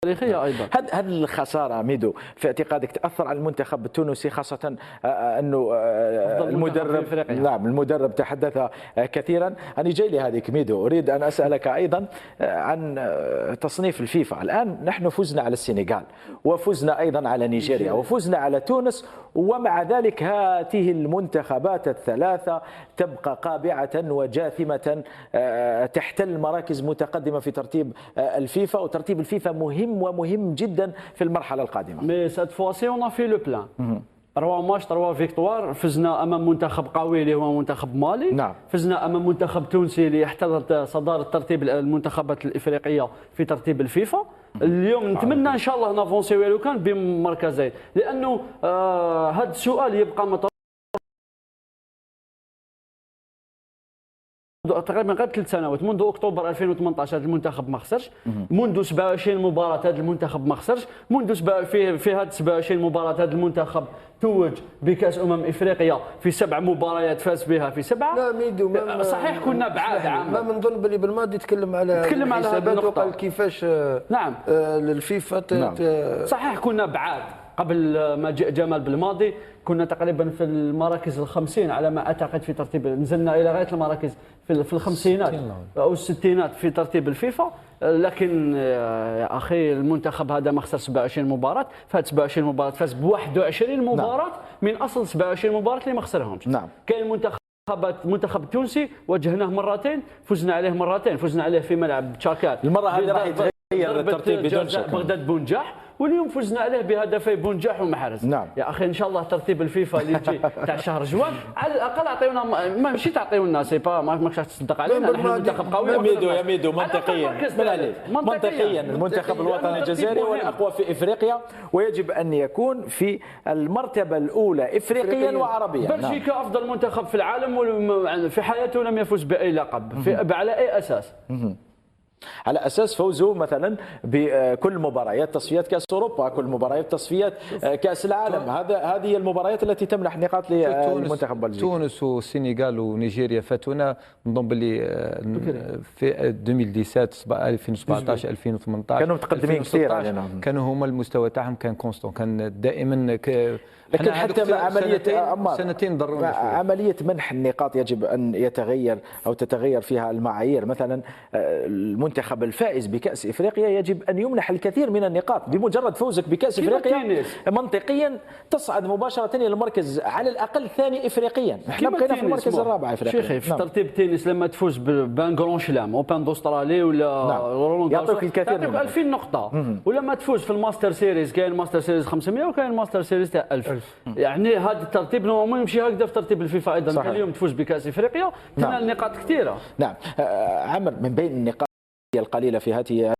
تاريخية أيضا. هل الخسارة ميدو في اعتقادك تأثر على المنتخب التونسي، خاصة أنه المدرب، نعم المدرب تحدث كثيرا. أنا جاي لي هذيك ميدو، أريد أن أسألك أيضا عن تصنيف الفيفا. الآن نحن فزنا على السنغال وفزنا أيضا على نيجيريا وفزنا على تونس، ومع ذلك هذه المنتخبات الثلاثة تبقى قابعة وجاثمة تحتل مراكز متقدمة في ترتيب الفيفا، وترتيب الفيفا مهم جدا في المرحلة القادمة. مي سات فواسي اون في لو بلان 3 ماتش 3 فيكتوار. فزنا امام منتخب قوي اللي هو منتخب مالي. نعم. فزنا امام منتخب تونسي اللي يحتل صدارة ترتيب المنتخبات الافريقيه في ترتيب الفيفا. اليوم نتمنى ان شاء الله نافونسيو لو كان بمركزين، لانه هذا السؤال يبقى مطروح تقريبا غير 3 سنوات. منذ اكتوبر 2018 هذا المنتخب ما خسرش، منذ 27 مباراه هذا المنتخب ما خسرش، منذ في هذه 27 مباراه هذا المنتخب توج بكاس افريقيا في 7 مباريات فاز بها في 7. لا ميدو صحيح كنا بعاد عام، ما من ظن بلي بالماضي تكلم على الحسابات وقال كيفاش نعم الفيفا نعم. صحيح كنا بعاد قبل ما جاء جمال بالماضي، كنا تقريبا في المراكز ال50 على ما اعتقد في ترتيب، نزلنا الى غايه المراكز في الخمسينات او الستينات في ترتيب الفيفا. لكن يا اخي المنتخب هذا ما خسر 27 مباراه، فهاد 27 مباراه فاز ب 21 مباراه نعم. من اصل 27 مباراه اللي ما خسرهمش. نعم. كاين المنتخب التونسي واجهناه مرتين، فزنا عليه مرتين، فزنا عليه في ملعب تشاكال. المره هذه راح يتغير الترتيب بدون شك. بغداد بونجاح، واليوم فزنا عليه بهدفي بونجاح ومحرز. نعم. يا اخي ان شاء الله ترتيب الفيفا اللي يجي تاع شهر جوان على الاقل اعطيونا، ماشي تعطيونا سي با ماكش تصدق علينا، نحن منتخب قوي. يا ميدو منطقيا منطقيا المنتخب الوطني الجزائري والاقوى في افريقيا، ويجب ان يكون في المرتبه الاولى افريقيا وعربيا. بلجيكا افضل منتخب في العالم، في حياته لم يفز باي لقب. على اي اساس؟ على اساس فوزه مثلا بكل مباريات تصفيات كاس اوروبا، كل مباريات تصفيات كاس العالم. هذه المباريات التي تمنح نقاط للمنتخب البلجيكي. تونس والسنغال ونيجيريا فاتونا، نظن باللي في 2017 2018 كانوا متقدمين كثير، كانوا هما المستوى تاعهم كان كونستون، كان دائما لكن حتى مع سنتين ضرونا عمليه منح النقاط يجب ان يتغير او تتغير فيها المعايير. مثلا المنتخب الفائز بكاس افريقيا يجب ان يمنح الكثير من النقاط. بمجرد فوزك بكاس افريقيا منطقيا تصعد مباشره الى المركز على الاقل ثاني افريقيا. احنا بقينا في المركز الرابع افريقيا. شيخي في ترتيب التنس لما تفوز بان جرون شلام اوبن دوسترالي ولا رولان يعطيك الكثير، يعطيك 2000 نقطه. ولما تفوز في الماستر سيريز، كاين ماستر سيريز 500 وكاين ماستر سيريز تاع 1000. يعني هذا الترتيب نورمالمون يمشي هكذا في ترتيب الفيفا ايضا. صحيح. اليوم تفوز بكاس افريقيا تنال نقاط كثيره. نعم. عمر، من بين النقاط القليله في هذه